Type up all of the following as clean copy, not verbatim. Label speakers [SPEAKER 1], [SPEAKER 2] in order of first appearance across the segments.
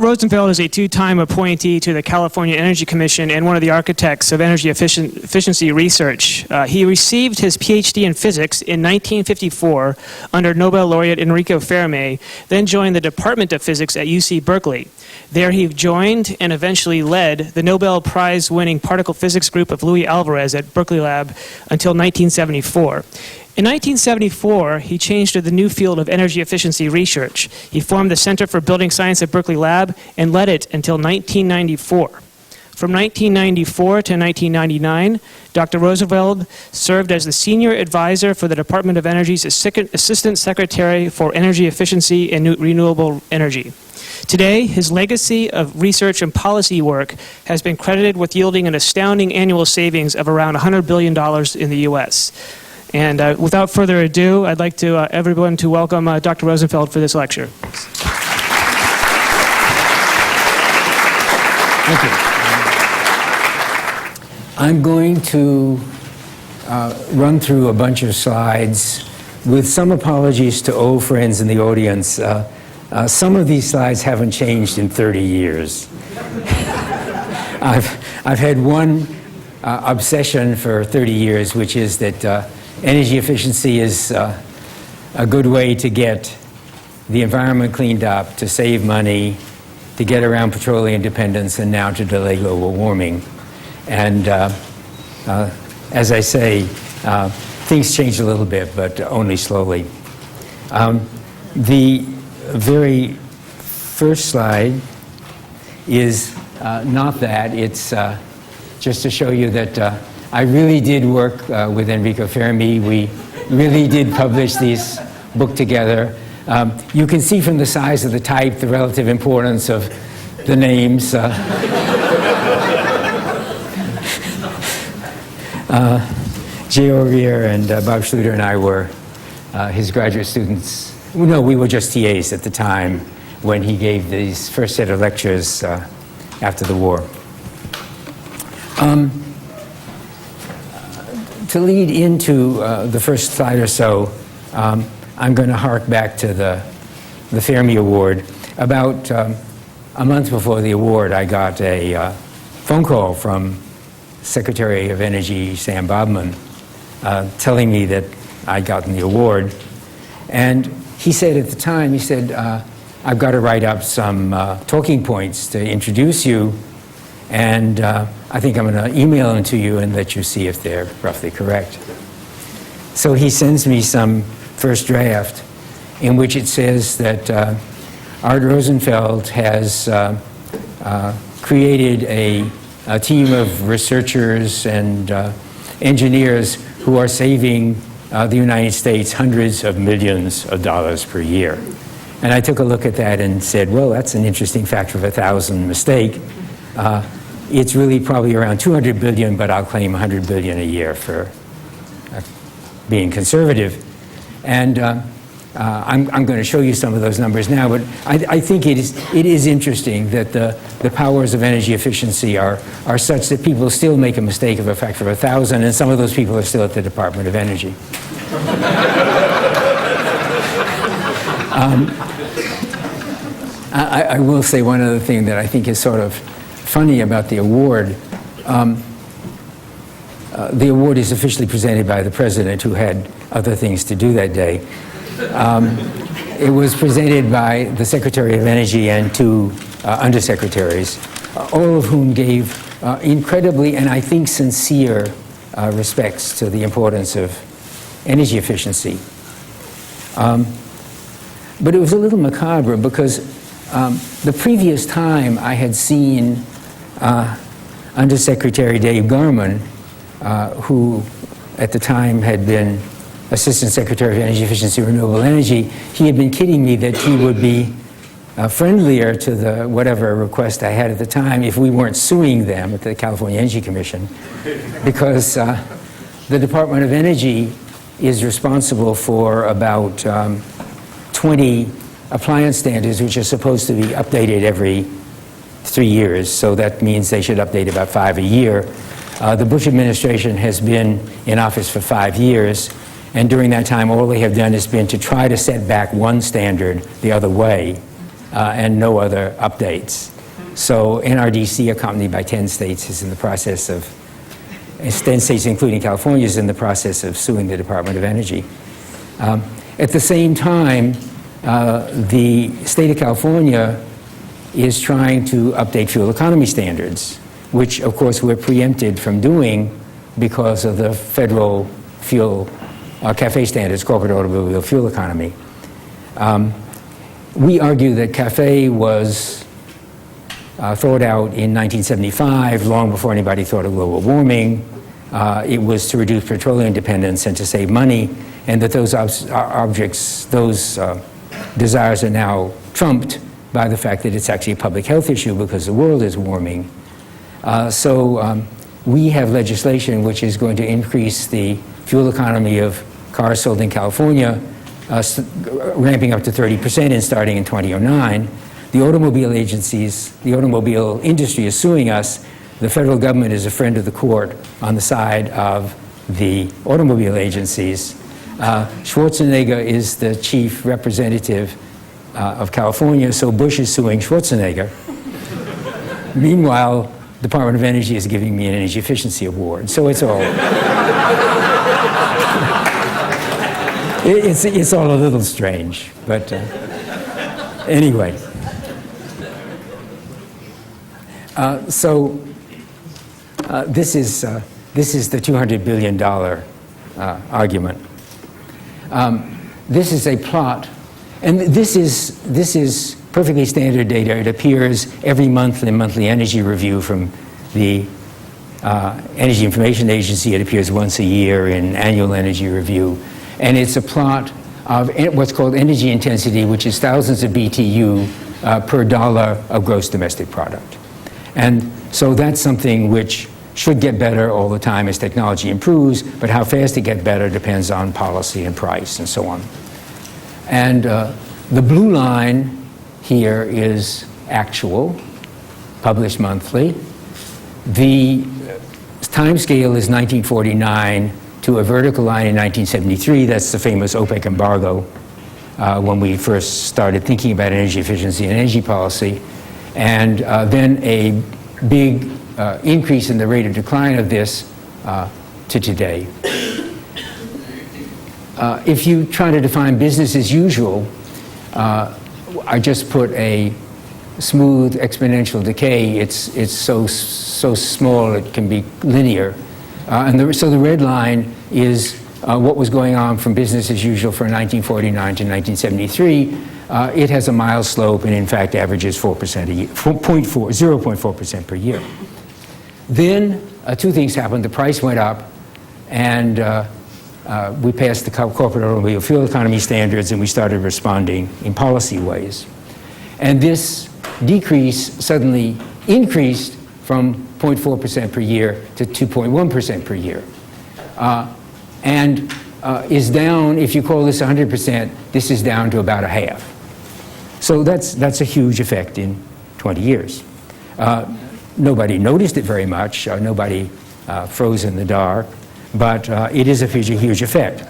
[SPEAKER 1] Rosenfeld is a two-time appointee to the California Energy Commission and one of the architects of energy efficiency research. He received his PhD in physics in 1954 under Nobel laureate Enrico Fermi, then joined the Department of Physics at UC Berkeley. There he joined and eventually led the Nobel Prize-winning particle physics group of Luis Alvarez at Berkeley Lab until 1974. In 1974, he changed to the new field of energy efficiency research. He formed the Center for Building Science at Berkeley Lab and led it until 1994. From 1994 to 1999, Dr. Rosenfeld served as the Senior Advisor for the Department of Energy's Assistant Secretary for Energy Efficiency and Renewable Energy. Today, his legacy of research and policy work has been credited with yielding an astounding annual savings of around $100 billion in the U.S. And without further ado, I'd like to everyone to welcome Dr. Rosenfeld for this lecture.
[SPEAKER 2] Thank you. I'm going to run through a bunch of slides with some apologies to old friends in the audience. Some of these slides haven't changed in 30 years. I've had one obsession for 30 years, which is that energy efficiency is a good way to get the environment cleaned up, to save money, to get around petroleum dependence, and now to delay global warming. And as I say, things change a little bit, but only slowly. The very first slide is not that. It's just to show you that I really did work with Enrico Fermi. We really did publish this book together. You can see from the size of the type the relative importance of the names. Georg and Bob Schluter and I were his graduate students. No, we were just TAs at the time when he gave these first set of lectures after the war. To lead into the first slide or so, I'm going to hark back to the Fermi Award. About a month before the award, I got a phone call from Secretary of Energy Sam Bobman telling me that I'd gotten the award. And he said at the time, he said, I've got to write up some talking points to introduce you, and I think I'm going to email them to you and let you see if they're roughly correct. So he sends me some first draft in which it says that Art Rosenfeld has created a team of researchers and engineers who are saving the United States hundreds of millions of dollars per year. And I took a look at that and said, well, that's an interesting factor of 1,000 mistake. It's really probably around 200 billion, but I'll claim 100 billion a year for being conservative. And I'm going to show you some of those numbers now, but I think it is interesting that the powers of energy efficiency are such that people still make a mistake of a factor of 1,000, and some of those people are still at the Department of Energy. I will say one other thing that I think is sort of funny about the award. The award is officially presented by the president, who had other things to do that day. It was presented by the Secretary of Energy and two undersecretaries, all of whom gave incredibly and I think sincere respects to the importance of energy efficiency. But it was a little macabre because the previous time I had seen Undersecretary Dave Garman, who at the time had been Assistant Secretary of Energy Efficiency and Renewable Energy, he had been kidding me that he would be friendlier to the whatever request I had at the time if we weren't suing them at the California Energy Commission, because the Department of Energy is responsible for about 20 appliance standards which are supposed to be updated every 3 years, so that means they should update about 5 a year. The Bush administration has been in office for 5 years, and during that time all they have done has been to try to set back one standard the other way. and no other updates. So NRDC, accompanied by 10 states, is in the process of, 10 states including California, is in the process of suing the Department of Energy. At the same time, the state of California is trying to update fuel economy standards, which of course we're preempted from doing because of the federal fuel CAFE standards, corporate automobile fuel economy. We argue that CAFE was thought out in 1975, long before anybody thought of global warming. It was to reduce petroleum dependence and to save money, and that those desires are now trumped by the fact that it's actually a public health issue because the world is warming. So we have legislation which is going to increase the fuel economy of cars sold in California, ramping up to 30% and starting in 2009. The automobile agencies, the automobile industry is suing us. The federal government is a friend of the court on the side of the automobile agencies. Schwarzenegger is the chief representative of California, so Bush is suing Schwarzenegger. Meanwhile, the Department of Energy is giving me an energy efficiency award, so it's all it's all a little strange, but anyway. This is the $200 billion argument. This is a plot, and this is perfectly standard data. It appears every month in Monthly Energy Review from the Energy Information Agency. It appears once a year in Annual Energy Review, and it's a plot of what's called energy intensity, which is thousands of BTU per dollar of gross domestic product. And so that's something which should get better all the time as technology improves, but how fast it gets better depends on policy and price and so on. And the blue line here is actual, published monthly. The time scale is 1949 to a vertical line in 1973. That's the famous OPEC embargo when we first started thinking about energy efficiency and energy policy. And then a big increase in the rate of decline of this to today. If you try to define business as usual, I just put a smooth exponential decay. It's so small it can be linear. So the red line is what was going on from business as usual from 1949 to 1973. It has a mild slope and in fact averages 4% a year, 0.4% per year. Then two things happened. The price went up and we passed the corporate automobile fuel economy standards and we started responding in policy ways. And this decrease suddenly increased from 0.4% per year to 2.1% per year. And is down, if you call this 100%, this is down to about a half. So that's a huge effect in 20 years. Nobody noticed it very much. Nobody froze in the dark. But it is a huge effect.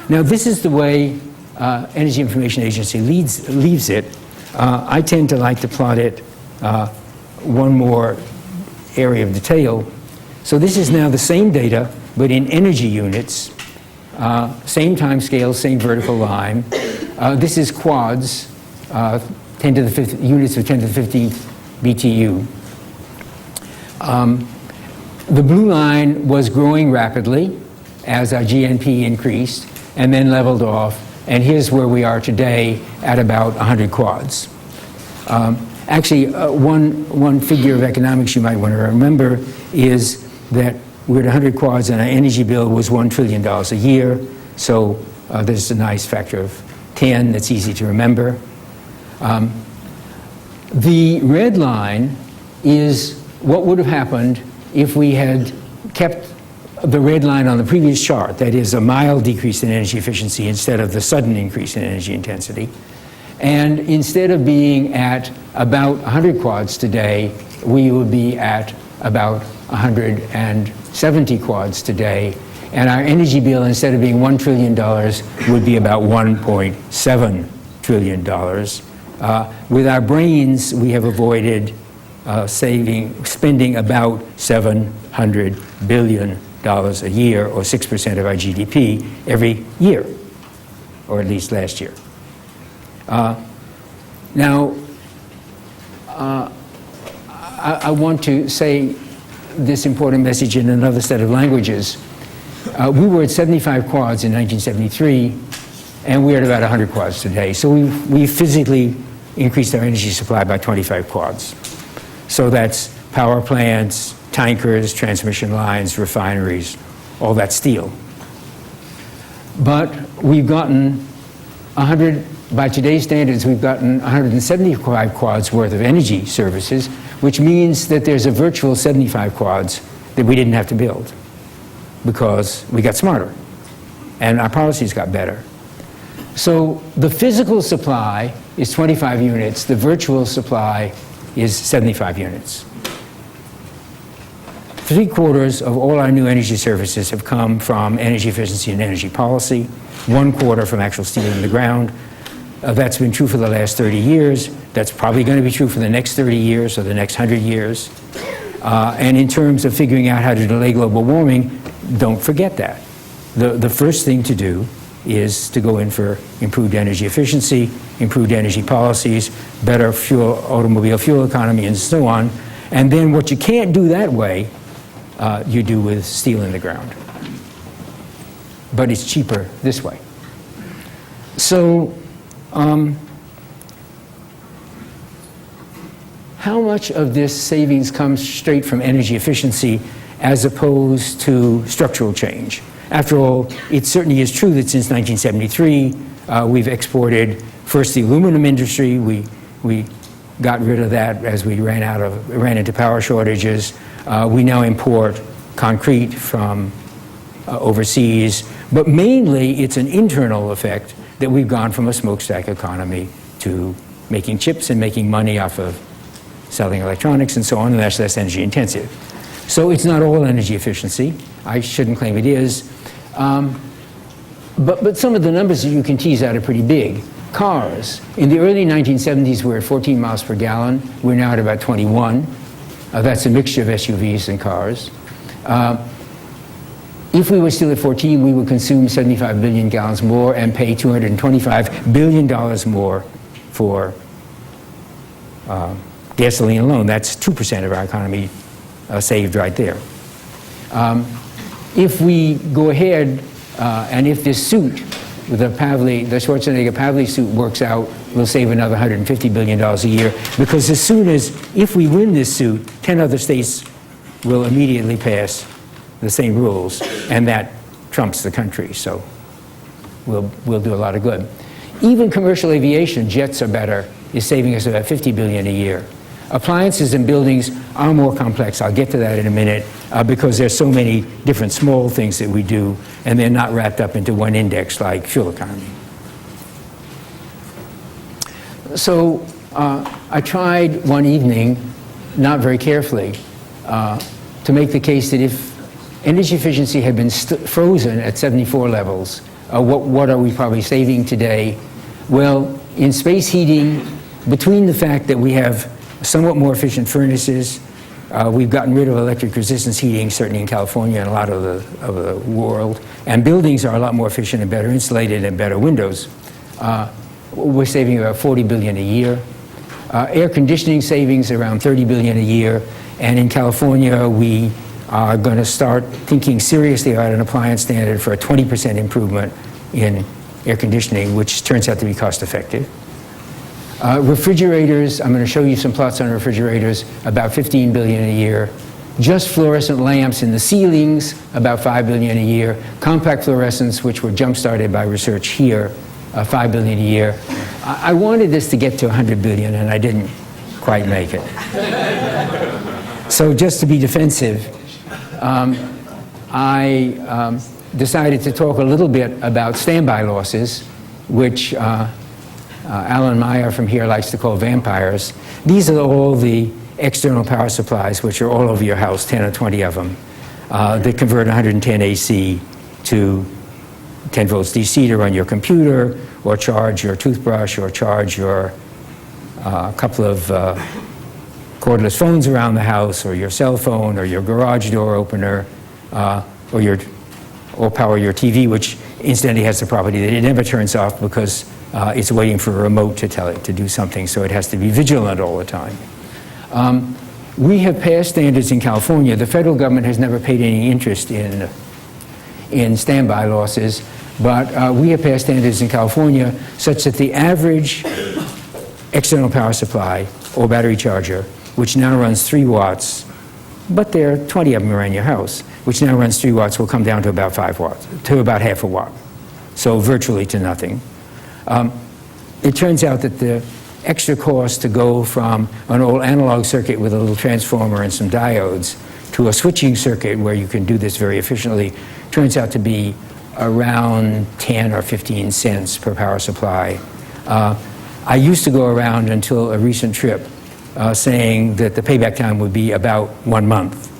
[SPEAKER 2] Now, this is the way Energy Information Agency leaves it. I tend to like to plot it one more area of detail. So this is now the same data, but in energy units. Same time scale, same vertical line. This is quads, 10 to the 5th, units of 10 to the 15th BTU. The blue line was growing rapidly as our GNP increased and then leveled off. And here's where we are today at about 100 quads. Actually, one figure of economics you might want to remember is that we're at 100 quads and our energy bill was $1 trillion a year. So there's a nice factor of 10 that's easy to remember. The red line is what would have happened if we had kept the red line on the previous chart, that is a mild decrease in energy efficiency instead of the sudden increase in energy intensity. And instead of being at about 100 quads today, we would be at about 170 quads today. And our energy bill, instead of being $1 trillion, would be about $1.7 trillion. With our brains, we have avoided spending about $700 billion a year, or 6% of our GDP, every year, or at least last year. Now, I want to say this important message in another set of languages. We were at 75 quads in 1973, and we're at about 100 quads today. So we physically increased our energy supply by 25 quads. So that's power plants, tankers, transmission lines, refineries, all that steel. But we've gotten by today's standards, we've gotten 175 quads worth of energy services, which means that there's a virtual 75 quads that we didn't have to build because we got smarter and our policies got better. So the physical supply is 25 units, the virtual supply is 75 units. 3/4 of all our new energy services have come from energy efficiency and energy policy, 1/4 from actual steel in the ground. That's been true for the last 30 years. That's probably going to be true for the next 30 years or the next 100 years. And in terms of figuring out how to delay global warming, don't forget that. The first thing to do is to go in for improved energy efficiency, improved energy policies, better automobile fuel economy, and so on. And then what you can't do that way, you do with steel in the ground. But it's cheaper this way. So, how much of this savings comes straight from energy efficiency as opposed to structural change? After all, it certainly is true that since 1973, we've exported first the aluminum industry. We got rid of that as we ran into power shortages. We now import concrete from overseas, but mainly it's an internal effect that we've gone from a smokestack economy to making chips and making money off of selling electronics and so on, and that's less energy intensive. So it's not all energy efficiency. I shouldn't claim it is. But some of the numbers that you can tease out are pretty big. Cars. In the early 1970s, we were at 14 miles per gallon. We're now at about 21. That's a mixture of SUVs and cars. If we were still at 14, we would consume 75 billion gallons more and pay $225 billion more for gasoline alone. That's 2% of our economy saved right there. If we go ahead and if this suit, the Schwarzenegger-Pavley suit works out, we'll save another $150 billion a year, because as soon as, if we win this suit, 10 other states will immediately pass the same rules, and that trumps the country, so we'll do a lot of good. Even commercial aviation, jets are better, is saving us about $50 billion a year. Appliances and buildings are more complex. I'll get to that in a minute, because there's so many different small things that we do, and they're not wrapped up into one index like fuel economy. So I tried one evening, not very carefully, to make the case that if energy efficiency had been frozen at 74 levels, what are we probably saving today? Well, in space heating, between the fact that we have somewhat more efficient furnaces, we've gotten rid of electric resistance heating, certainly in California and a lot of the world, and buildings are a lot more efficient and better insulated and better windows. We're saving about $40 billion a year. Air conditioning savings around $30 billion a year, and in California we are going to start thinking seriously about an appliance standard for a 20% improvement in air conditioning, which turns out to be cost effective. Refrigerators, I'm going to show you some plots on refrigerators, about $15 billion a year. Just fluorescent lamps in the ceilings, about $5 billion a year. Compact fluorescents, which were jump-started by research here, $5 billion a year. I wanted this to get to $100 billion, and I didn't quite make it. So just to be defensive, I decided to talk a little bit about standby losses, which Alan Meyer from here likes to call vampires. These are all the external power supplies, which are all over your house, 10 or 20 of them, that convert 110 AC to 10 volts DC to run your computer, or charge your toothbrush, or charge your a couple of cordless phones around the house, or your cell phone, or your garage door opener, or power your TV, which incidentally has the property that it never turns off because it's waiting for a remote to tell it to do something, so it has to be vigilant all the time. We have passed standards in California. The federal government has never paid any interest in standby losses, but we have passed standards in California such that the average external power supply or battery charger, which now runs 3 watts, but there are 20 of them around your house, which now runs 3 watts, will come down to about 5 watts, to about half a watt, so virtually to nothing. It turns out that the extra cost to go from an old analog circuit with a little transformer and some diodes to a switching circuit where you can do this very efficiently turns out to be around 10 or 15 cents per power supply. I used to go around until a recent trip saying that the payback time would be about 1 month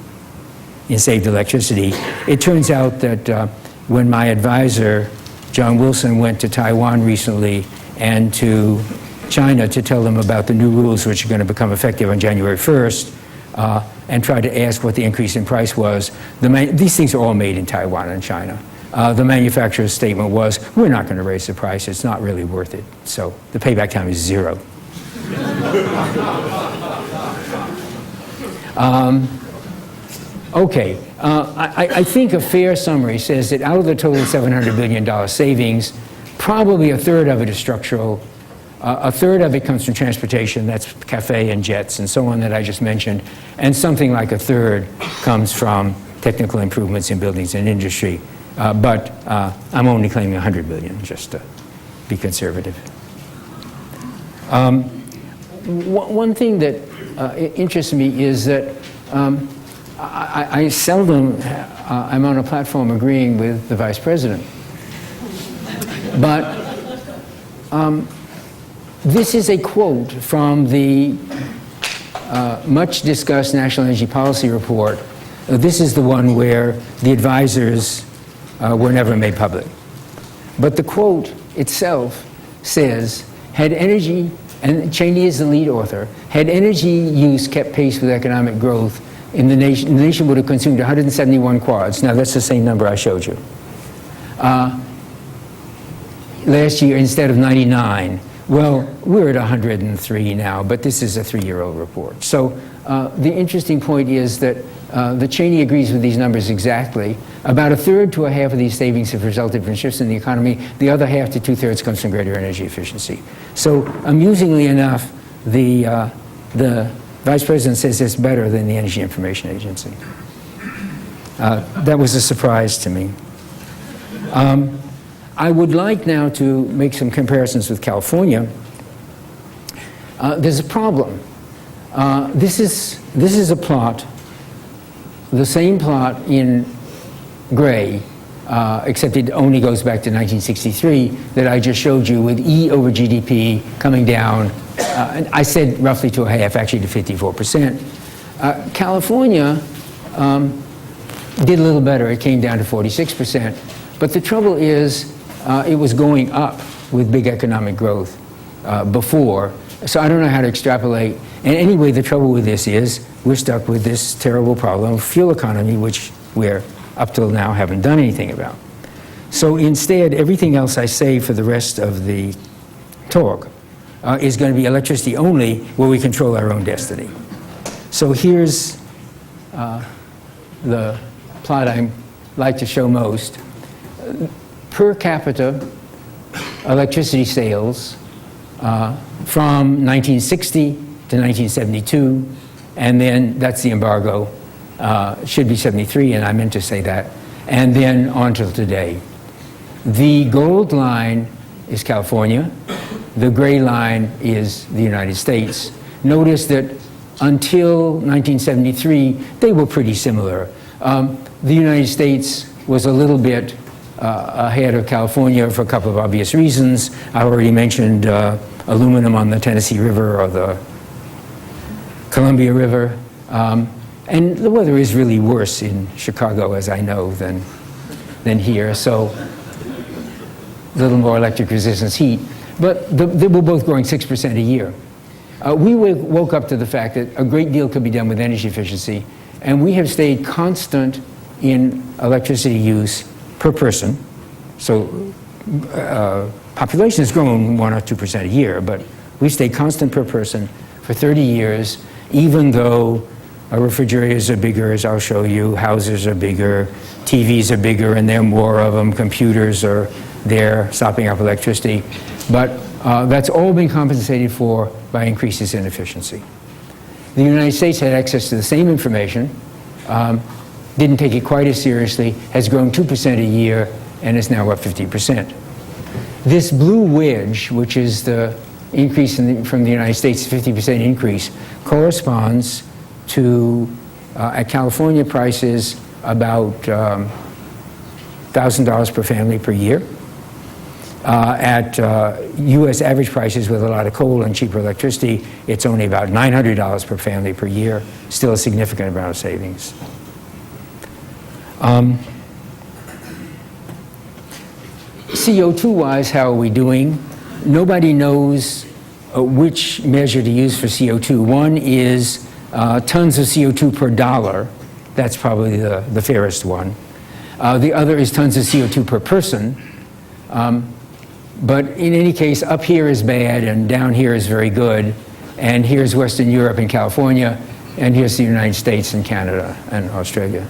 [SPEAKER 2] in saved electricity. It turns out that when my advisor, John Wilson, went to Taiwan recently and to China to tell them about the new rules which are going to become effective on January 1st, and tried to ask what the increase in price was, these things are all made in Taiwan and China. The manufacturer's statement was, we're not going to raise the price, it's not really worth it. So the payback time is 0. Okay, I think a fair summary says that out of the total $700 billion savings, probably a third of it is structural. A third of it comes from transportation, that's cafe and jets and so on that I just mentioned, and something like a third comes from technical improvements in buildings and industry. But I'm only claiming 100 billion, just to be conservative. One thing that interests me is that I seldom am on a platform agreeing with the Vice President. But this is a quote from the much discussed National Energy Policy Report. This is the one where the advisors were never made public. But the quote itself says, had energy, and Cheney is the lead author, had energy use kept pace with economic growth in the nation would have consumed 171 quads. Now that's the same number I showed you. Last year instead of 99. Well, we're at 103 now, but this is a 3-year-old report. So the interesting point is that the Cheney agrees with these numbers exactly. About a third to a half of these savings have resulted from shifts in the economy. The other half to 2/3 comes from greater energy efficiency. So amusingly enough, the Vice President says it's better than the Energy Information Agency. That was a surprise to me. I would like now to make some comparisons with California. There's a problem. This is a plot, the same plot in gray, except it only goes back to 1963, that I just showed you with E over GDP coming down. I said roughly to a half, actually to 54%. California did a little better. It came down to 46%. But the trouble is, it was going up with big economic growth before. So I don't know how to extrapolate. And anyway, the trouble with this is we're stuck with this terrible problem of fuel economy, which we're up till now haven't done anything about. So instead, everything else I say for the rest of the talk is going to be electricity only, where we control our own destiny. So here's the plot I like to show most. Per capita electricity sales from 1960 to 1972, and then that's the embargo, should be 73, and I meant to say that, and then on till today. The gold line is California, the gray line is the United States. Notice that until 1973, they were pretty similar. The United States was a little bit ahead of California for a couple of obvious reasons. I already mentioned aluminum on the Tennessee River or the Columbia River. And the weather is really worse in Chicago, as I know, than here. So a little more electric resistance heat. But they were both growing 6% a year. we woke up to the fact that a great deal could be done with energy efficiency, and we have stayed constant in electricity use per person. So population has grown 1 or 2% a year, but we stayed constant per person for 30 years, even though refrigerators are bigger, as I'll show you, houses are bigger, TVs are bigger, and there are more of them, computers are there sopping up electricity. But that's all been compensated for by increases in efficiency. The United States had access to the same information, didn't take it quite as seriously, has grown 2% a year, and is now up 50%. This blue wedge, which is the increase from the United States, 50% increase, corresponds to, at California prices, about $1,000 per family per year. At US average prices with a lot of coal and cheaper electricity, it's only about $900 per family per year, still a significant amount of savings. CO2-wise, how are we doing? Nobody knows which measure to use for CO2. One is tons of CO2 per dollar. That's probably the fairest one. The other is tons of CO2 per person. But in any case, up here is bad and down here is very good. And here's Western Europe and California, and here's the United States and Canada and Australia.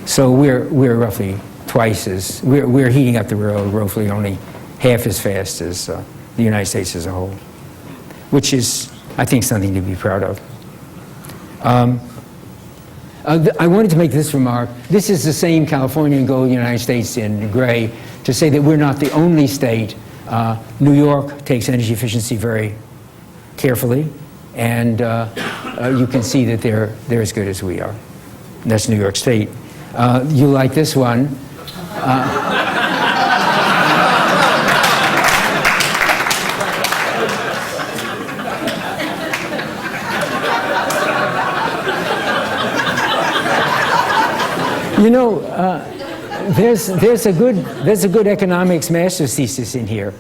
[SPEAKER 2] So we're roughly twice as, we're heating up the world roughly only half as fast as the United States as a whole, which is, I think, something to be proud of. I wanted to make this remark. This is the same California in gold, United States in gray, to say that we're not the only state. New York takes energy efficiency very carefully, and you can see that they're as good as we are. And that's New York State. You like this one. You know, there's a good economics master's thesis in here.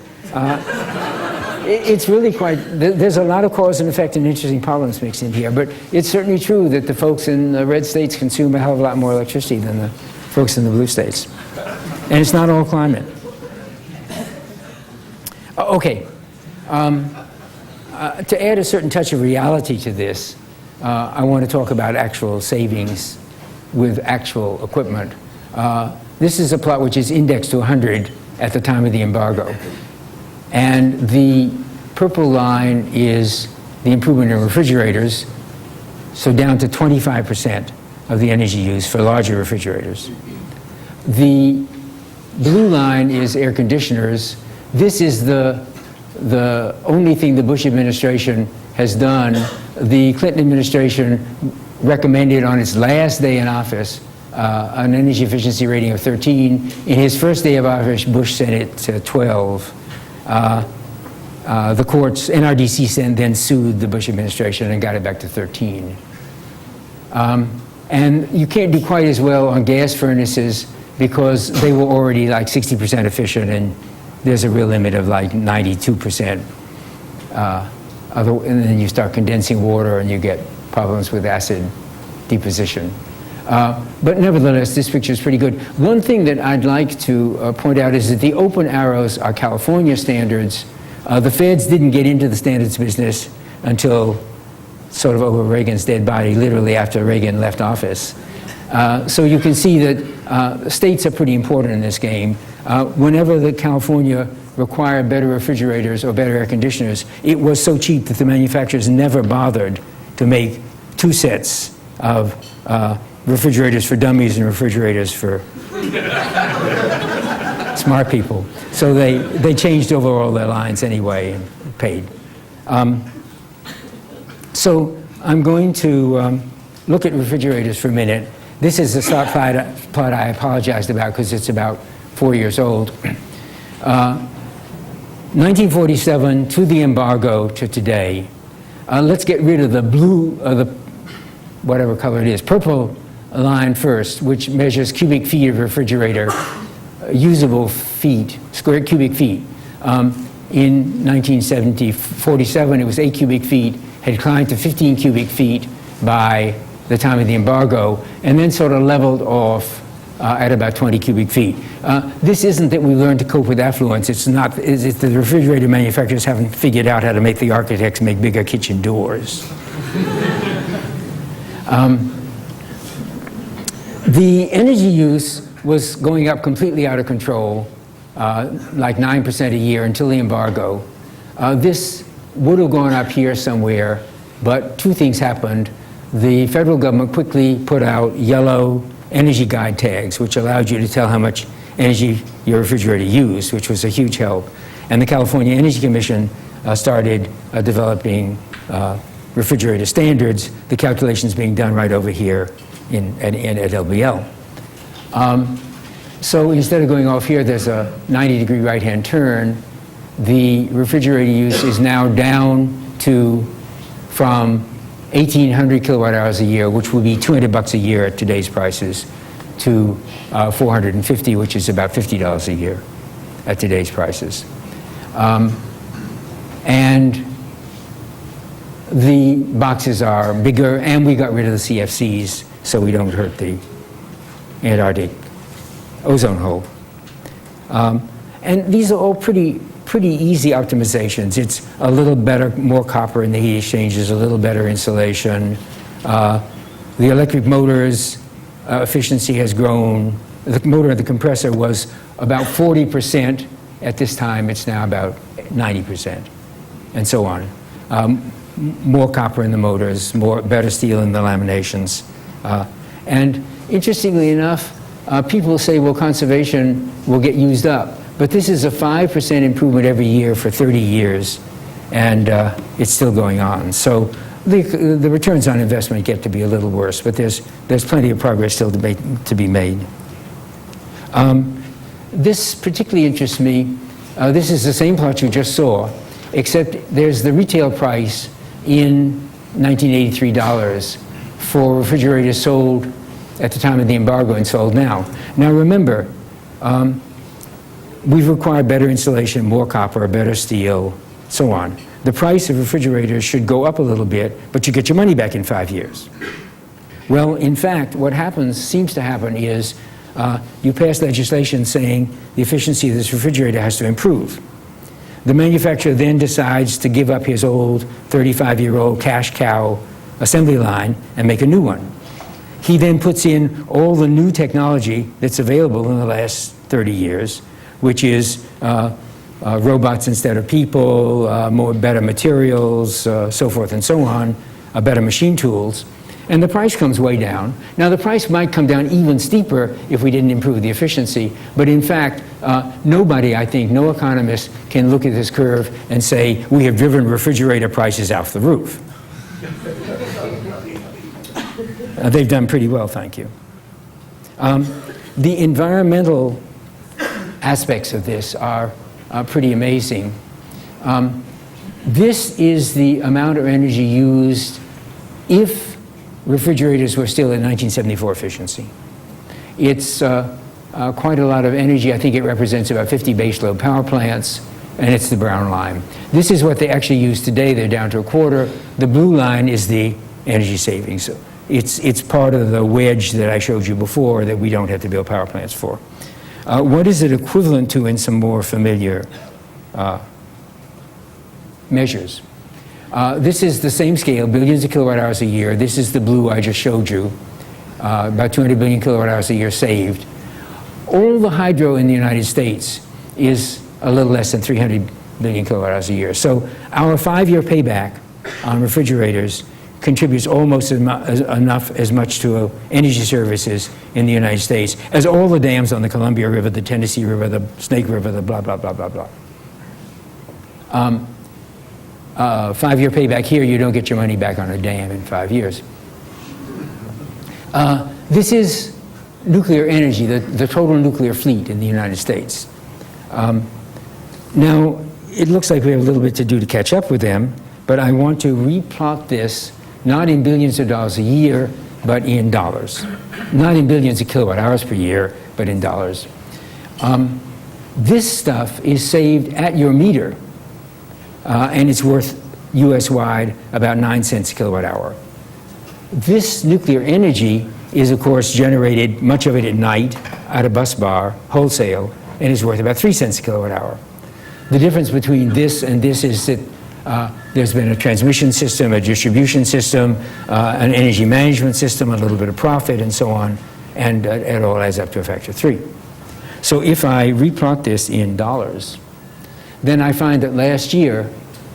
[SPEAKER 2] It's really quite, there's a lot of cause and effect and interesting problems mixed in here, but it's certainly true that the folks in the red states consume a hell of a lot more electricity than the folks in the blue states. And it's not all climate. Okay. To add a certain touch of reality to this, I want to talk about actual savings with actual equipment. This is a plot which is indexed to 100 at the time of the embargo. And the purple line is the improvement in refrigerators, so down to 25% of the energy used for larger refrigerators. The blue line is air conditioners. This is the only thing the Bush administration has done. The Clinton administration recommended on its last day in office an energy efficiency rating of 13. In his first day of office, Bush set it to 12. The courts, NRDC then sued the Bush administration and got it back to 13. And you can't do quite as well on gas furnaces because they were already like 60% efficient, and there's a real limit of like 92%. And then you start condensing water and you get problems with acid deposition. But nevertheless, this picture is pretty good. One thing that I'd like to point out is that the open arrows are California standards. The feds didn't get into the standards business until sort of over Reagan's dead body, literally after Reagan left office. So you can see that states are pretty important in this game. Whenever the California required better refrigerators or better air conditioners, it was so cheap that the manufacturers never bothered to make two sets of refrigerators for dummies and refrigerators for smart people. So they changed over all their lines anyway and paid. So I'm going to look at refrigerators for a minute. This is the start plot I apologized about because it's about 4 years old. 1947 to the embargo to today. Let's get rid of the blue, the whatever color it is, purple line first, which measures cubic feet of refrigerator, usable feet, square cubic feet. In 1947, it was 8 cubic feet. had climbed to 15 cubic feet by the time of the embargo, and then sort of leveled off at about 20 cubic feet. This isn't that we learned to cope with affluence. It's not. It's the refrigerator manufacturers haven't figured out how to make the architects make bigger kitchen doors. The energy use was going up completely out of control, like 9% a year until the embargo. This would have gone up here somewhere, but two things happened. The federal government quickly put out yellow energy guide tags, which allowed you to tell how much energy your refrigerator used, which was a huge help. And the California Energy Commission started developing refrigerator standards, the calculations being done right over here at LBL. So instead of going off here, there's a 90-degree right-hand turn. The refrigerator use is now down to from 1,800 kilowatt hours a year, which would be $200 a year at today's prices, to 450, which is about $50 a year at today's prices. And the boxes are bigger, and we got rid of the CFCs so we don't hurt the Antarctic ozone hole. And these are all pretty easy optimizations. It's a little better, more copper in the heat exchangers, a little better insulation. The electric motor's efficiency has grown. The motor of the compressor was about 40% at this time. It's now about 90%, and so on. More copper in the motors, better steel in the laminations. And interestingly enough, people say, well, conservation will get used up. But this is a 5% improvement every year for 30 years, and it's still going on. So the returns on investment get to be a little worse, but there's plenty of progress still to be made. This particularly interests me. This is the same plot you just saw, except there's the retail price in 1983 dollars for refrigerators sold at the time of the embargo and sold now. Now remember, we've required better insulation, more copper, better steel, so on. The price of refrigerators should go up a little bit, but you get your money back in 5 years. Well, in fact, what seems to happen is you pass legislation saying the efficiency of this refrigerator has to improve. The manufacturer then decides to give up his old 35-year-old cash cow assembly line and make a new one. He then puts in all the new technology that's available in the last 30 years, which is robots instead of people, better materials, so forth and so on, better machine tools, and the price comes way down. Now the price might come down even steeper if we didn't improve the efficiency, but in fact, nobody, I think, no economist can look at this curve and say, we have driven refrigerator prices off the roof. They've done pretty well, thank you. The environmental aspects of this are pretty amazing. This is the amount of energy used if refrigerators were still at 1974 efficiency. It's quite a lot of energy. I think it represents about 50 baseload power plants, and it's the brown line. This is what they actually use today. They're down to a quarter. The blue line is the energy savings. So it's part of the wedge that I showed you before that we don't have to build power plants for. What is it equivalent to in some more familiar measures? This is the same scale, billions of kilowatt hours a year. This is the blue I just showed you, about 200 billion kilowatt hours a year saved. All the hydro in the United States is a little less than 300 billion kilowatt hours a year. So our 5-year payback on refrigerators contributes almost as much to energy services in the United States as all the dams on the Columbia River, the Tennessee River, the Snake River, the blah, blah, blah, blah, blah. 5-year payback here, you don't get your money back on a dam in 5 years. This is nuclear energy, the total nuclear fleet in the United States. Now, it looks like we have a little bit to do to catch up with them, but I want to replot this not in billions of dollars a year, but in dollars. Not in billions of kilowatt hours per year, but in dollars. This stuff is saved at your meter, and it's worth US-wide, about 9 cents a kilowatt hour. This nuclear energy is, of course, generated, much of it at night, at a bus bar, wholesale, and is worth about 3 cents a kilowatt hour. The difference between this and this is that there's been a transmission system, a distribution system, an energy management system, a little bit of profit, and so on, and it all adds up to a factor of 3. So if I replot this in dollars, then I find that last year,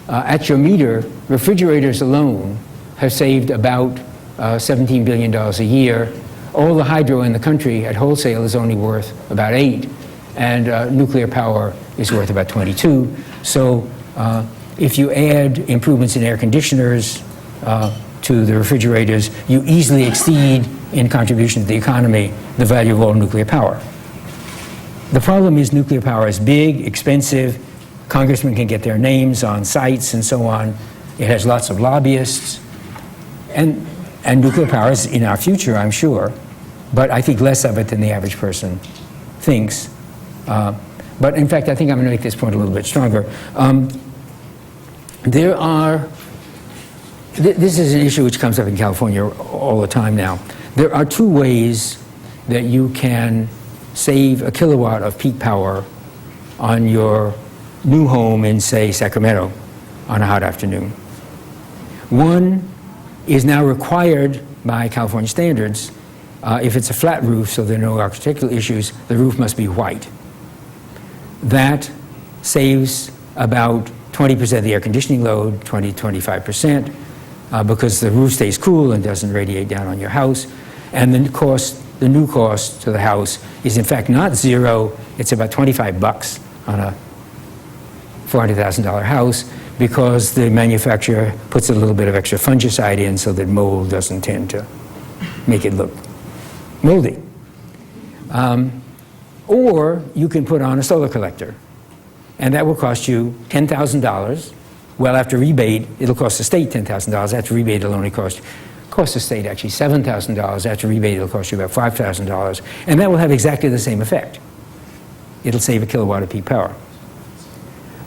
[SPEAKER 2] at your meter, refrigerators alone have saved about $17 billion a year. All the hydro in the country at wholesale is only worth about 8, and nuclear power is worth about 22. So if you add improvements in air conditioners to the refrigerators, you easily exceed in contribution to the economy the value of all nuclear power. The problem is nuclear power is big, expensive. Congressmen can get their names on sites and so on. It has lots of lobbyists. And nuclear power is in our future, I'm sure, but I think less of it than the average person thinks. But in fact, I think I'm going to make this point a little bit stronger. This is an issue which comes up in California all the time now. There are 2 ways that you can save a kilowatt of peak power on your new home in, say, Sacramento on a hot afternoon. One is now required by California standards. If it's a flat roof, so there are no architectural issues, the roof must be white. That saves about 20% of the air conditioning load, 20 to 25%, because the roof stays cool and doesn't radiate down on your house. And the new cost to the house is in fact not 0, it's about 25 bucks on a $400,000 house, because the manufacturer puts a little bit of extra fungicide in so that mold doesn't tend to make it look moldy. Or you can put on a solar collector, and that will cost you $10,000. Well, after rebate, it'll cost the state $10,000. After rebate, it'll only cost the state actually $7,000. After rebate, it'll cost you about $5,000, and that will have exactly the same effect. It'll save a kilowatt of peak power.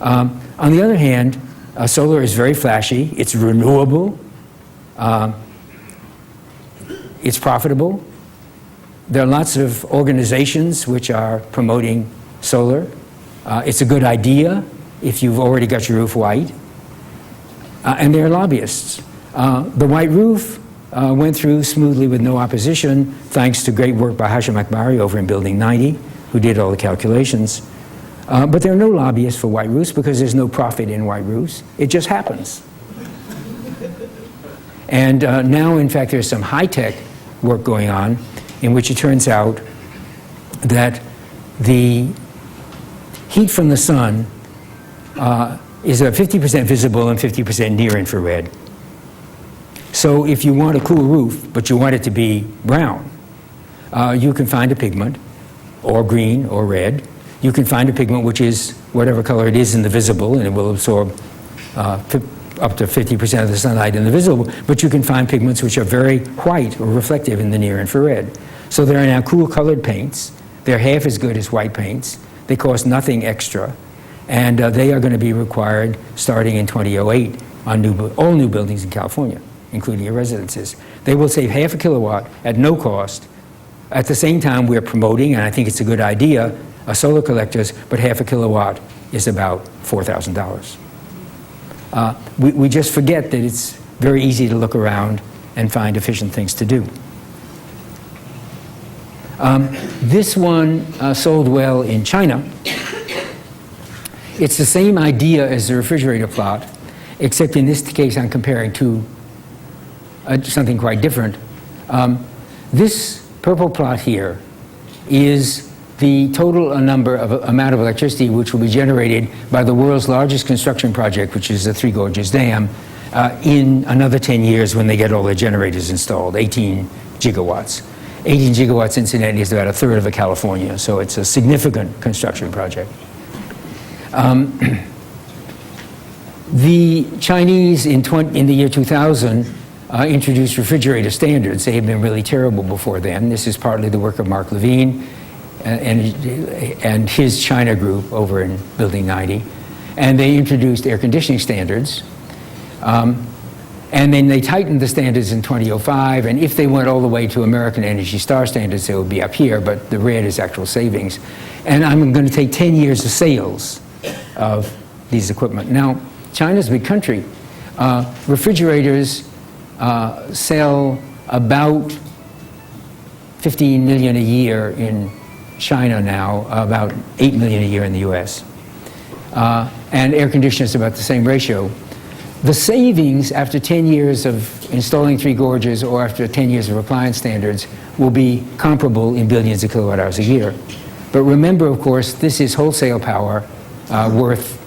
[SPEAKER 2] On the other hand, solar is very flashy. It's renewable. It's profitable. There are lots of organizations which are promoting solar. It's a good idea if you've already got your roof white. And there are lobbyists. The white roof went through smoothly with no opposition, thanks to great work by Hashim Akbari over in Building 90, who did all the calculations. But there are no lobbyists for white roofs because there's no profit in white roofs. It just happens. And now, in fact, there's some high-tech work going on in which it turns out that the heat from the sun is 50% visible and 50% near infrared. So if you want a cool roof, but you want it to be brown, you can find a pigment, or green or red. You can find a pigment which is whatever color it is in the visible, and it will absorb up to 50% of the sunlight in the visible, but you can find pigments which are very white or reflective in the near infrared. So there are now cool colored paints. They're half as good as white paints. They cost nothing extra, and they are going to be required starting in 2008 on all new buildings in California, including your residences. They will save half a kilowatt at no cost. At the same time, we're promoting, and I think it's a good idea, solar collectors, but half a kilowatt is about $4,000. We just forget that it's very easy to look around and find efficient things to do. This one sold well in China. It's the same idea as the refrigerator plot, except in this case I'm comparing to something quite different. This purple plot here is the total amount of electricity which will be generated by the world's largest construction project, which is the Three Gorges Dam, in another 10 years when they get all the generators installed, 18 gigawatts. 18 gigawatts, incidentally, is about a third of a California, so it's a significant construction project. The Chinese in the year 2000 introduced refrigerator standards. They had been really terrible before then. This is partly the work of Mark Levine and his China group over in Building 90. And they introduced air conditioning standards. And then they tightened the standards in 2005, and if they went all the way to American Energy Star standards, they would be up here, but the red is actual savings. And I'm going to take 10 years of sales of these equipment. Now, China's a big country. Refrigerators sell about 15 million a year in China now, about 8 million a year in the US. And air conditioners about the same ratio. The savings after 10 years of installing 3 gorges or after 10 years of appliance standards will be comparable in billions of kilowatt hours a year. But remember, of course, this is wholesale power worth,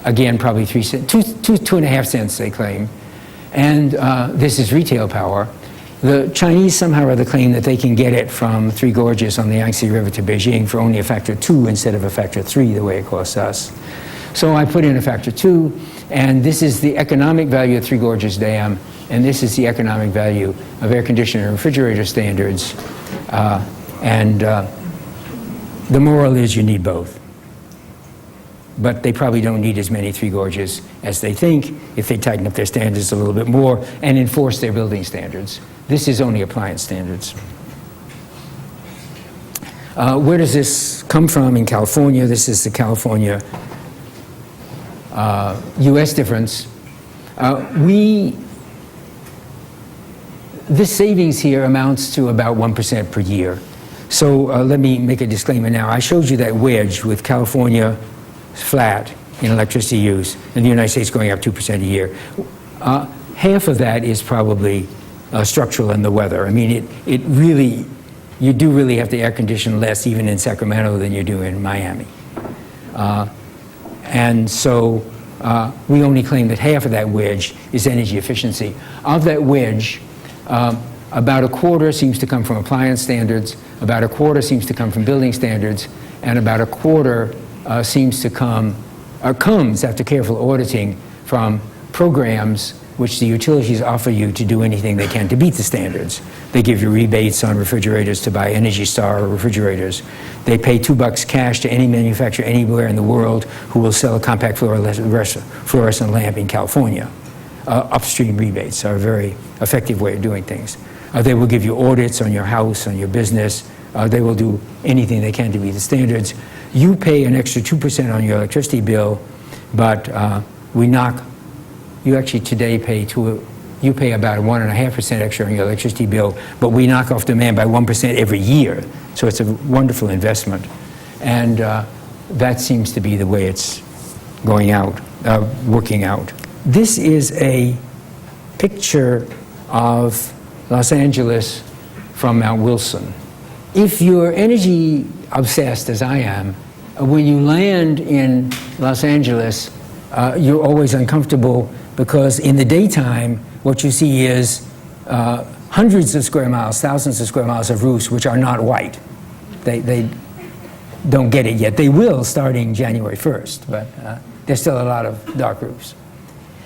[SPEAKER 2] again, probably 2.5 cents, they claim. And this is retail power. The Chinese somehow or other claim that they can get it from 3 gorges on the Yangtze River to Beijing for only a factor 2 instead of a factor 3, the way it costs us. So I put in a factor 2, and this is the economic value of 3 Gorges Dam, and this is the economic value of air conditioner and refrigerator standards. The moral is you need both. But they probably don't need as many 3 Gorges as they think if they tighten up their standards a little bit more and enforce their building standards. This is only appliance standards. Where does this come from in California? This is the California US difference. This savings here amounts to about 1% per year. So let me make a disclaimer now. I showed you that wedge with California flat in electricity use and the United States going up 2% a year. Half of that is probably structural in the weather. I mean, you do really have to air condition less even in Sacramento than you do in Miami. And so we only claim that half of that wedge is energy efficiency. Of that wedge, about a quarter seems to come from appliance standards, about a quarter seems to come from building standards, and about a quarter comes after careful auditing from programs which the utilities offer you to do anything they can to beat the standards. They give you rebates on refrigerators to buy Energy Star refrigerators. They pay $2 cash to any manufacturer anywhere in the world who will sell a compact fluorescent lamp in California. Upstream rebates are a very effective way of doing things. They will give you audits on your house, on your business. They will do anything they can to meet the standards. You pay an extra 2% on your electricity bill, but you actually today you pay about 1.5% extra on your electricity bill, but we knock off demand by 1% every year. So it's a wonderful investment. And that seems to be the way it's working out. This is a picture of Los Angeles from Mount Wilson. If you're energy obsessed, as I am, when you land in Los Angeles, you're always uncomfortable because in the daytime, what you see is hundreds of square miles, thousands of square miles of roofs which are not white. They don't get it yet. They will starting January 1st, but there's still a lot of dark roofs.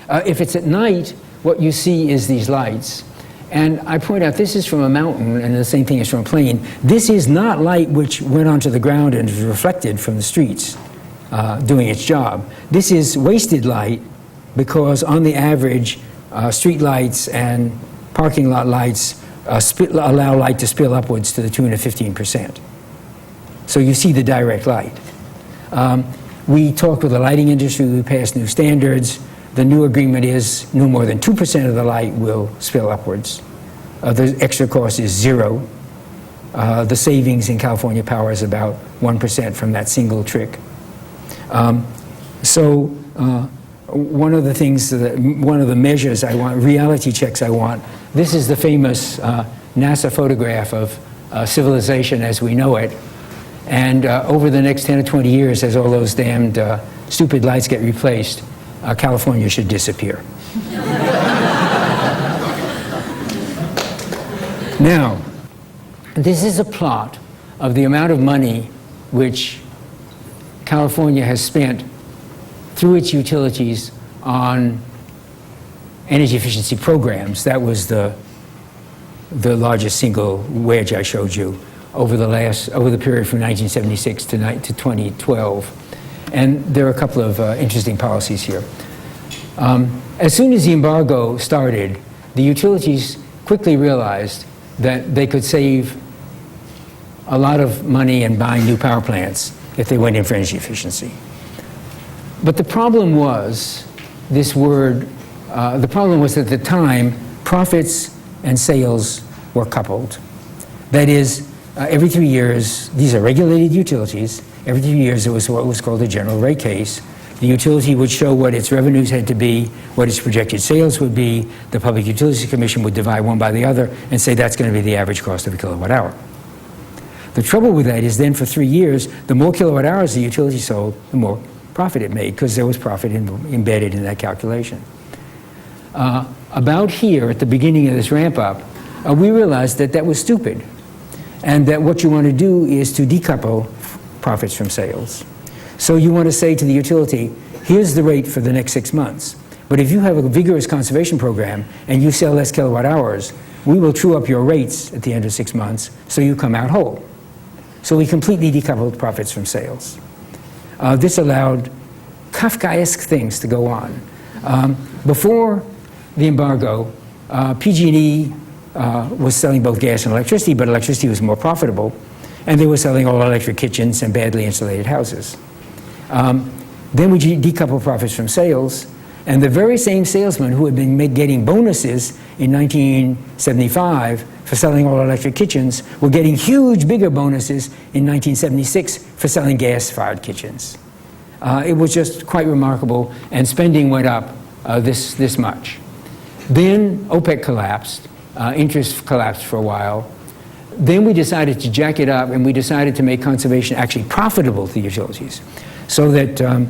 [SPEAKER 2] If it's at night, what you see is these lights. And I point out this is from a mountain, and the same thing is from a plane. This is not light which went onto the ground and is reflected from the streets doing its job. This is wasted light because on the average, street lights and parking lot lights allow light to spill upwards to the tune of 15%. So you see the direct light. We talked with the lighting industry, we passed new standards. The new agreement is no more than 2% of the light will spill upwards. The extra cost is 0. The savings in California Power is about 1% from that single trick. One of the things, one of the measures I want, reality checks I want, this is the famous NASA photograph of civilization as we know it. And over the next 10 or 20 years, as all those damned stupid lights get replaced, California should disappear. Now, this is a plot of the amount of money which California has spent through its utilities on energy efficiency programs. That was the largest single wedge I showed you over the period from 1976 to 2012. And there are a couple of interesting policies here. As soon as the embargo started, the utilities quickly realized that they could save a lot of money in buying new power plants if they went in for energy efficiency. But the problem was the problem was at the time, profits and sales were coupled. That is, every 3 years, these are regulated utilities, every 3 years there was what was called a general rate case. The utility would show what its revenues had to be, what its projected sales would be. The Public Utilities Commission would divide one by the other and say that's going to be the average cost of a kilowatt hour. The trouble with that is then for 3 years, the more kilowatt hours the utility sold, the more profit it made, because there was profit embedded in that calculation. About here, at the beginning of this ramp up, we realized that that was stupid, and that what you want to do is to decouple profits from sales. So you want to say to the utility, here's the rate for the next 6 months, but if you have a vigorous conservation program and you sell less kilowatt hours, we will true up your rates at the end of 6 months so you come out whole. So we completely decoupled profits from sales. This allowed Kafkaesque things to go on. Before the embargo, PG&E was selling both gas and electricity, but electricity was more profitable, and they were selling all-electric kitchens and badly insulated houses. Then we decoupled profits from sales, and the very same salesmen who had been getting bonuses in 1975 for selling all-electric kitchens were getting huge, bigger bonuses in 1976 for selling gas-fired kitchens. It was just quite remarkable, and spending went up this much. Then OPEC collapsed, interest collapsed for a while. Then we decided to jack it up, and we decided to make conservation actually profitable to the utilities, so that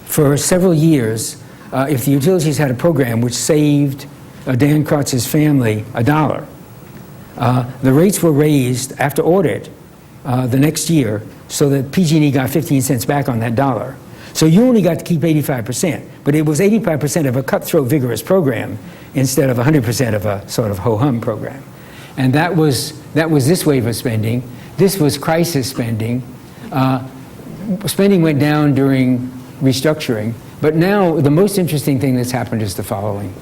[SPEAKER 2] for several years, if the utilities had a program which saved Dan Kratz's family $1, the rates were raised after audit the next year so that PG&E got 15 cents back on that $1. So you only got to keep 85%, but it was 85% of a cutthroat, vigorous program instead of 100% of a sort of ho-hum program. And that was this wave of spending. This was crisis spending. Spending went down during restructuring, but now the most interesting thing that's happened is the following.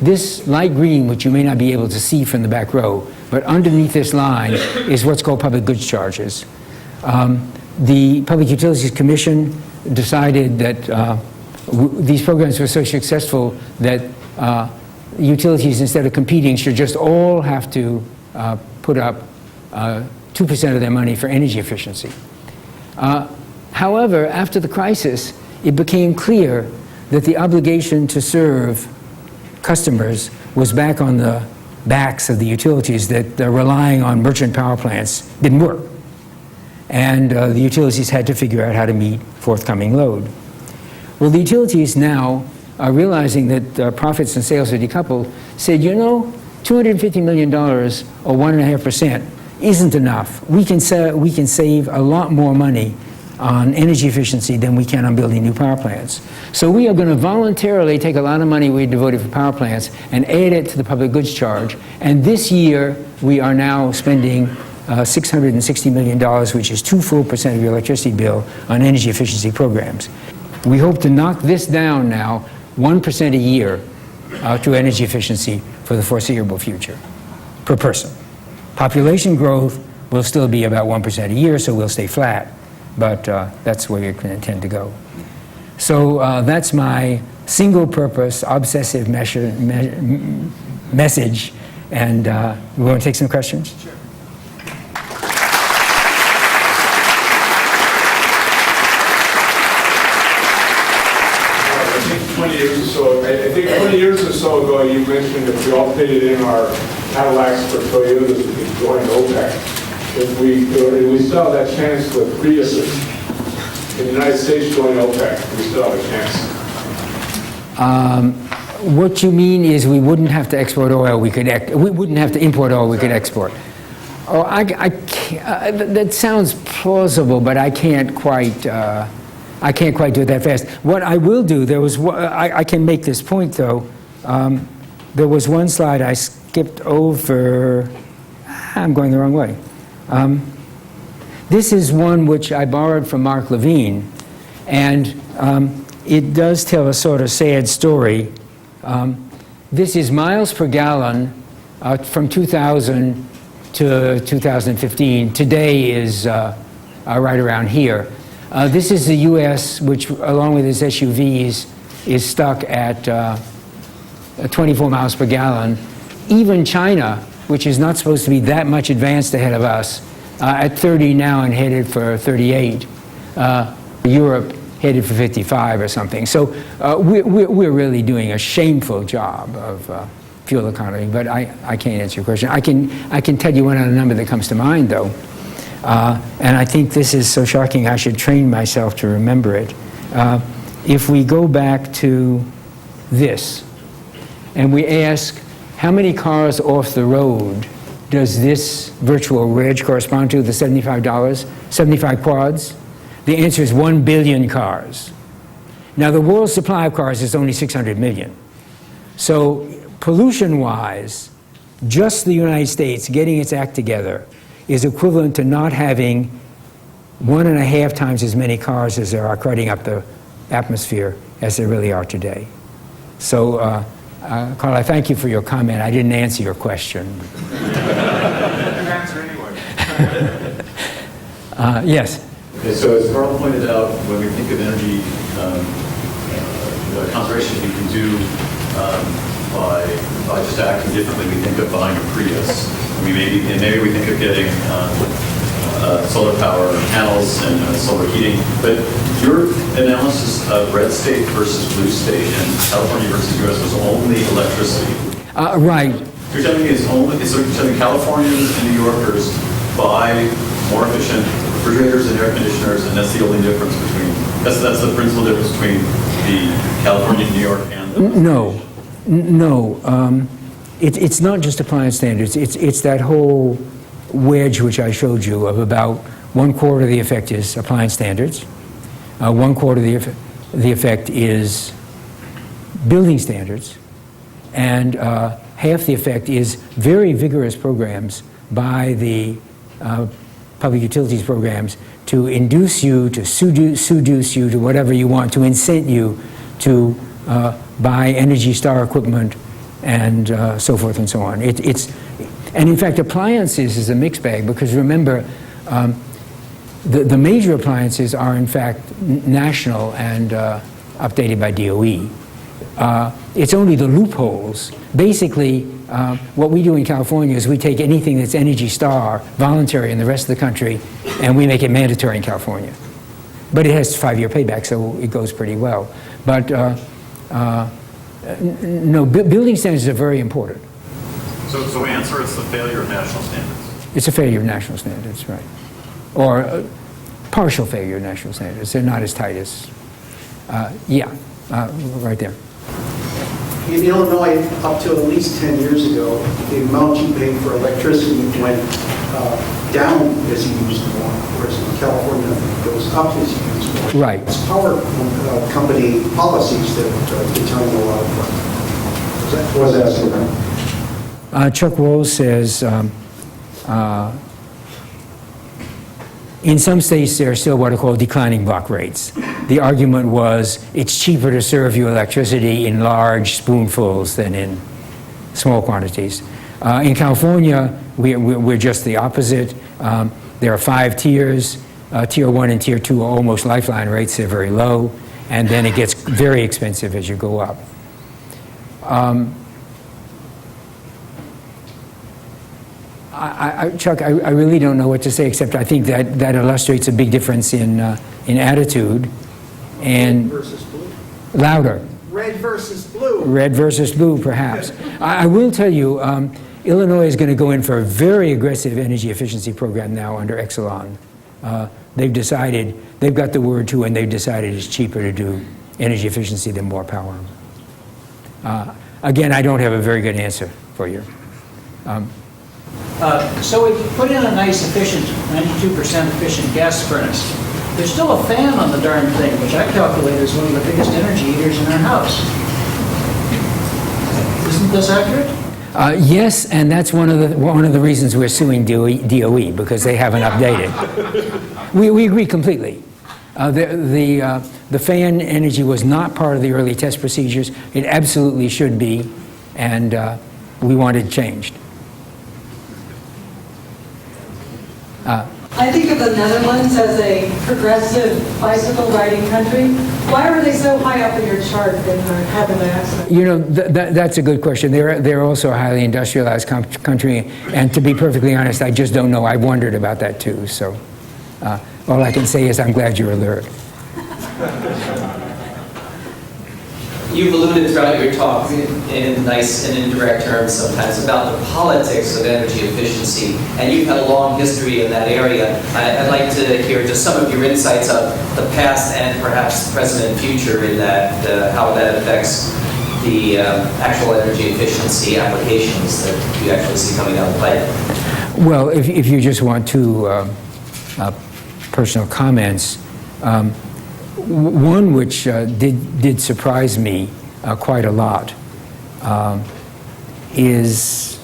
[SPEAKER 2] This light green, which you may not be able to see from the back row, but underneath this line is what's called public goods charges. The Public Utilities Commission decided that these programs were so successful that utilities, instead of competing, should just all have to put up 2% of their money for energy efficiency. However, after the crisis, it became clear that the obligation to serve customers was back on the backs of the utilities, that relying on merchant power plants didn't work. And the utilities had to figure out how to meet forthcoming load. Well, the utilities now are realizing that profits and sales are decoupled, said, you know, $250 million or 1.5% isn't enough. We can save a lot more money on energy efficiency than we can on building new power plants. So we are going to voluntarily take a lot of money we devoted for power plants and add it to the public goods charge. And this year, we are now spending $660 million, which is 2 full % of your electricity bill, on energy efficiency programs. We hope to knock this down now 1% a year to energy efficiency for the foreseeable future per person. Population growth will still be about 1% a year, so we'll stay flat, but that's where you can intend to go. So that's my single-purpose, obsessive message, and we want to take some questions? Sure.
[SPEAKER 3] I think 20 years or so ago, you mentioned if we all pitted in our Cadillacs for Toyotas, we could join OPEC. If we still have that chance with Priuses in the United States join OPEC, we still have a chance.
[SPEAKER 2] What you mean is we wouldn't have to export oil, we wouldn't have to import oil, we could export. Oh, that sounds plausible, but I can't quite do it that fast. What I will do, I can make this point though. There was one slide I skipped over. I'm going the wrong way. This is one which I borrowed from Mark Levine, and it does tell a sort of sad story. This is miles per gallon from 2000 to 2015. Today is right around here. This is the U.S., which, along with its SUVs, is stuck at 24 miles per gallon. Even China, which is not supposed to be that much advanced ahead of us, at 30 now and headed for 38. Europe headed for 55 or something. So we're really doing a shameful job of fuel economy, but I can't answer your question. I can tell you one other number that comes to mind, though. And I think this is so shocking I should train myself to remember it. If we go back to this, and we ask, how many cars off the road does this virtual reg correspond to, the $75, 75 quads? The answer is 1 billion cars. Now, the world's supply of cars is only 600 million. So pollution-wise, just the United States getting its act together is equivalent to not having 1.5 times as many cars as there are crowding up the atmosphere as there really are today. So, Carl, I thank you for your comment. I didn't answer your question.
[SPEAKER 3] Answer anyway.
[SPEAKER 2] Yes.
[SPEAKER 4] Okay, so as Carl pointed out, when we think of energy conservation, we can do by just acting differently. We think of buying a Prius. Maybe we think of getting solar power panels and solar heating. But your analysis of red state versus blue state and California versus U.S. was only electricity.
[SPEAKER 2] Right.
[SPEAKER 4] You're telling me so you're telling Californians and New Yorkers buy more efficient refrigerators and air conditioners, and that's the only difference between, that's the principal difference between the California, New York, and the...
[SPEAKER 2] No. It's not just appliance standards. It's that whole wedge which I showed you of about 1/4 of the effect is appliance standards. 1/4 of the effect is building standards. And half the effect is very vigorous programs by the public utilities programs to induce you, to seduce you to whatever you want, to incent you to buy Energy Star equipment and so forth and so on. And in fact, appliances is a mixed bag, because remember, the major appliances are in fact national and updated by DOE. It's only the loopholes. Basically, what we do in California is we take anything that's Energy Star, voluntary in the rest of the country, and we make it mandatory in California. But it has 5-year payback, so it goes pretty well. But no, building standards are very important.
[SPEAKER 4] So answer, it's the failure of national standards.
[SPEAKER 2] It's a failure of national standards, right. Or partial failure of national standards. They're not as tight as, right there.
[SPEAKER 5] In Illinois, up to at least 10 years ago, the amount you paid for electricity went down as you used more, whereas in California, it goes up as you use more.
[SPEAKER 2] Right.
[SPEAKER 5] It's power company policies that determine a lot of that. Was that
[SPEAKER 2] Chuck Rose says, in some states there are still what are called declining block rates. The argument was it's cheaper to serve you electricity in large spoonfuls than in small quantities. In California, we're just the opposite. There are 5 tiers. Tier 1 and Tier 2 are almost lifeline rates. They're very low. And then it gets very expensive as you go up. Chuck, I really don't know what to say, except I think that illustrates a big difference in attitude. And
[SPEAKER 5] red versus blue?
[SPEAKER 2] Louder.
[SPEAKER 5] Red versus blue.
[SPEAKER 2] Red versus blue, perhaps. I will tell you, Illinois is going to go in for a very aggressive energy efficiency program now under Exelon. They've decided, they've got the word too, and they've decided it's cheaper to do energy efficiency than more power. Again, I don't have a very good answer for you.
[SPEAKER 6] So if you put in a nice efficient, 92% efficient gas furnace, there's still a fan on the darn thing, which I calculate is one of the biggest energy eaters in our house. Isn't this accurate?
[SPEAKER 2] Yes, and that's one of the reasons we're suing DOE, because they haven't updated. We agree completely. The fan energy was not part of the early test procedures. It absolutely should be, and we want it changed.
[SPEAKER 7] I think of the Netherlands as a progressive bicycle riding country. Why are they so high up in your chart in having an accident?
[SPEAKER 2] You know, that's a good question. They're also a highly industrialized country, and to be perfectly honest, I just don't know. I wondered about that too. So all I can say is I'm glad you're alert.
[SPEAKER 8] You've alluded throughout your talk in nice and indirect terms sometimes about the politics of energy efficiency, and you've had a long history in that area. I'd like to hear just some of your insights of the past and perhaps present and future in that, how that affects the actual energy efficiency applications that you actually see coming down the pipe.
[SPEAKER 2] Well, if you just want two personal comments, one which did surprise me quite a lot is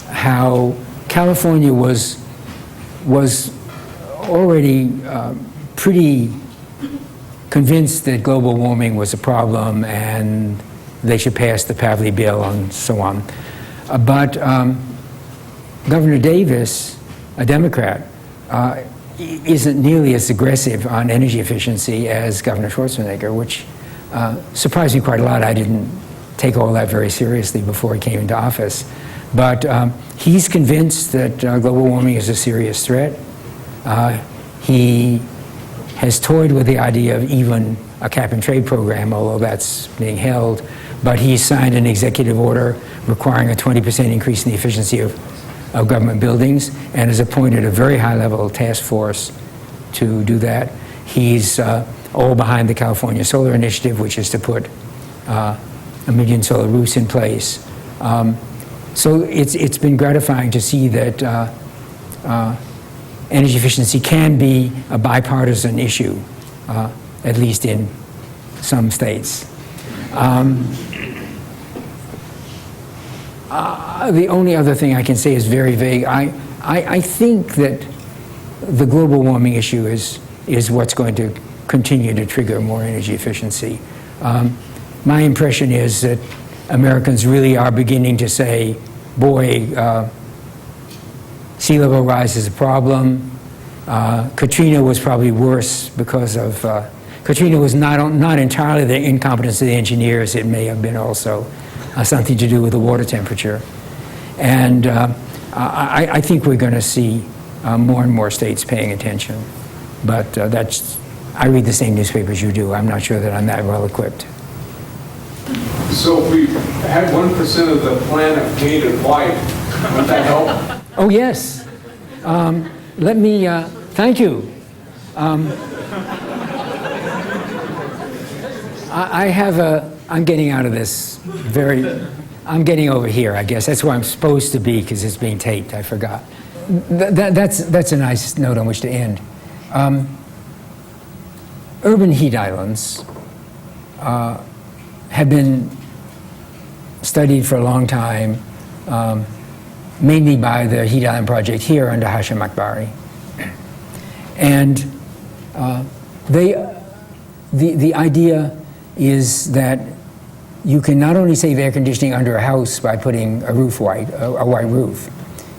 [SPEAKER 2] how California was already pretty convinced that global warming was a problem and they should pass the Pavley bill and so on. But Governor Davis, a Democrat, isn't nearly as aggressive on energy efficiency as Governor Schwarzenegger, which surprised me quite a lot. I didn't take all that very seriously before he came into office. But he's convinced that global warming is a serious threat. He has toyed with the idea of even a cap-and-trade program, although that's being held. But he signed an executive order requiring a 20% increase in the efficiency of government buildings, and has appointed a very high-level task force to do that. He's all behind the California Solar Initiative, which is to put 1 million solar roofs in place. So it's been gratifying to see that energy efficiency can be a bipartisan issue, at least in some states. The only other thing I can say is very vague. I think that the global warming issue is what's going to continue to trigger more energy efficiency. My impression is that Americans really are beginning to say, boy, sea level rise is a problem. Katrina was probably worse because of, Katrina was not entirely the incompetence of the engineers. It may have been also something to do with the water temperature. And I think we're going to see more and more states paying attention. But I read the same newspapers you do. I'm not sure that I'm that well equipped.
[SPEAKER 3] So if we had 1% of the planet painted white, would that help?
[SPEAKER 2] Oh, yes. Let me, thank you. I'm getting out of this I'm getting over here, I guess. That's where I'm supposed to be because it's being taped. I forgot. That's a nice note on which to end. Urban heat islands have been studied for a long time, mainly by the Heat Island Project here under Hashim Akbari. And the idea is that you can not only save air conditioning under a house by putting a roof white, a white roof,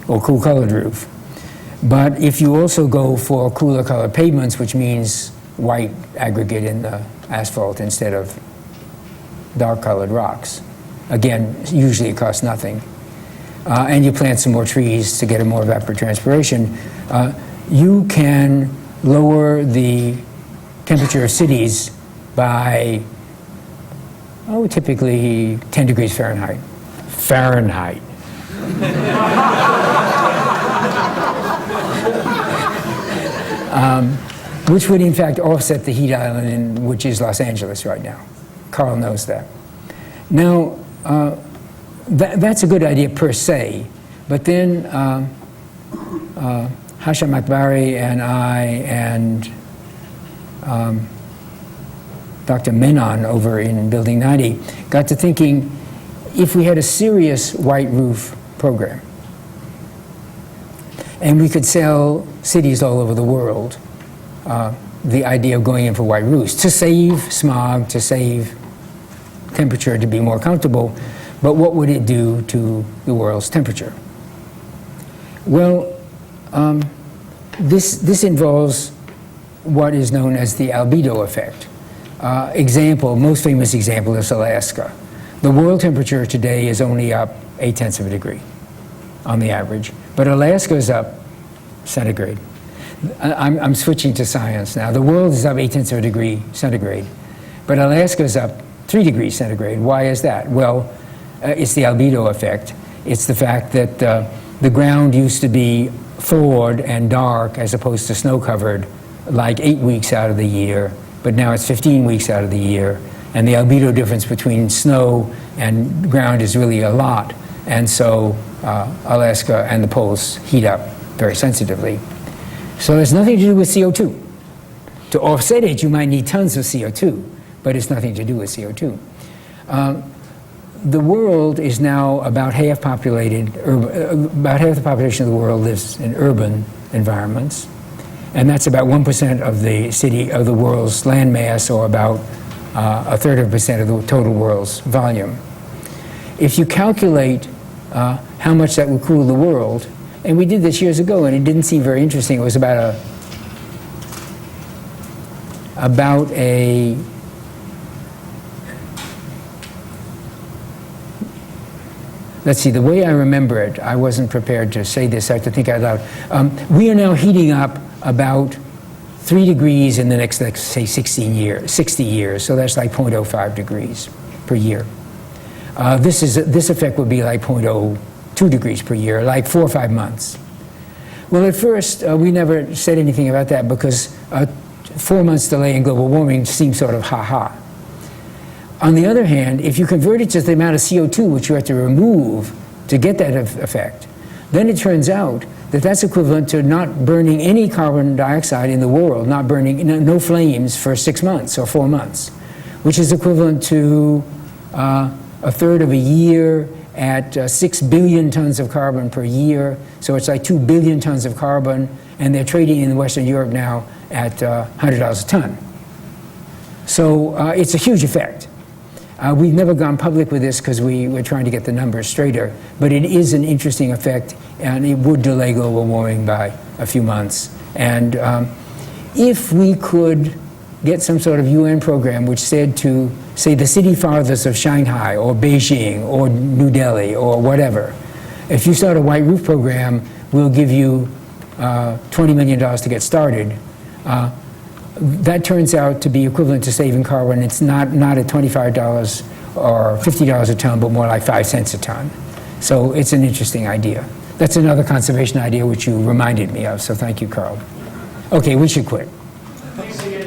[SPEAKER 2] or cool colored roof, but if you also go for cooler colored pavements, which means white aggregate in the asphalt instead of dark colored rocks, again, usually it costs nothing, and you plant some more trees to get a more evapotranspiration, you can lower the temperature of cities by typically 10 degrees Fahrenheit. Fahrenheit. Which would in fact offset the heat island, which is Los Angeles right now. Carl knows that. Now, that's a good idea per se, but then Hashim Akbari and I and Dr. Menon over in Building 90 got to thinking, if we had a serious white roof program and we could sell cities all over the world the idea of going in for white roofs to save smog, to save temperature, to be more comfortable. But what would it do to the world's temperature? Well, this involves what is known as the albedo effect. Most famous example is Alaska. The world temperature today is only up 0.8 of a degree on the average, but Alaska is up centigrade. I'm switching to science now. The world is up 0.8 of a degree centigrade, but Alaska is up 3 degrees centigrade. Why is that? Well, it's the albedo effect. It's the fact that the ground used to be thawed and dark as opposed to snow-covered like 8 weeks out of the year, but now it's 15 weeks out of the year, and the albedo difference between snow and ground is really a lot, and so Alaska and the poles heat up very sensitively. So there's nothing to do with CO2. To offset it, you might need tons of CO2, but it's nothing to do with CO2. The world is now about half populated, about half the population of the world lives in urban environments, and that's about 1% of the world's land mass, or about 1/3% of the total world's volume. If you calculate how much that would cool the world, and we did this years ago, and it didn't seem very interesting. It was let's see, the way I remember it, I wasn't prepared to say this, I have to think out loud. We are now heating up about 3 degrees in the next, let's say, 60 years, so that's like 0.05 degrees per year. This effect would be like 0.02 degrees per year, like 4 or 5 months. Well, at first, we never said anything about that because 4 months delay in global warming seems sort of ha-ha. On the other hand, if you convert it to the amount of CO2 which you have to remove to get that effect, then it turns out that that's equivalent to not burning any carbon dioxide in the world, not burning, no flames for 6 months or 4 months, which is equivalent to 1/3 of a year at 6 billion tons of carbon per year. So it's like 2 billion tons of carbon, and they're trading in Western Europe now at $100 a ton. So it's a huge effect. We've never gone public with this because we're trying to get the numbers straighter, but it is an interesting effect, and it would delay global warming by a few months. And if we could get some sort of UN program which said to, say, the city fathers of Shanghai or Beijing or New Delhi or whatever, if you start a white roof program, we'll give you $20 million to get started. That turns out to be equivalent to saving carbon. It's not at $25 or $50 a ton, but more like 5 cents a ton. So it's an interesting idea. That's another conservation idea which you reminded me of, so thank you, Carl. Okay, we should quit.
[SPEAKER 1] Thanks again.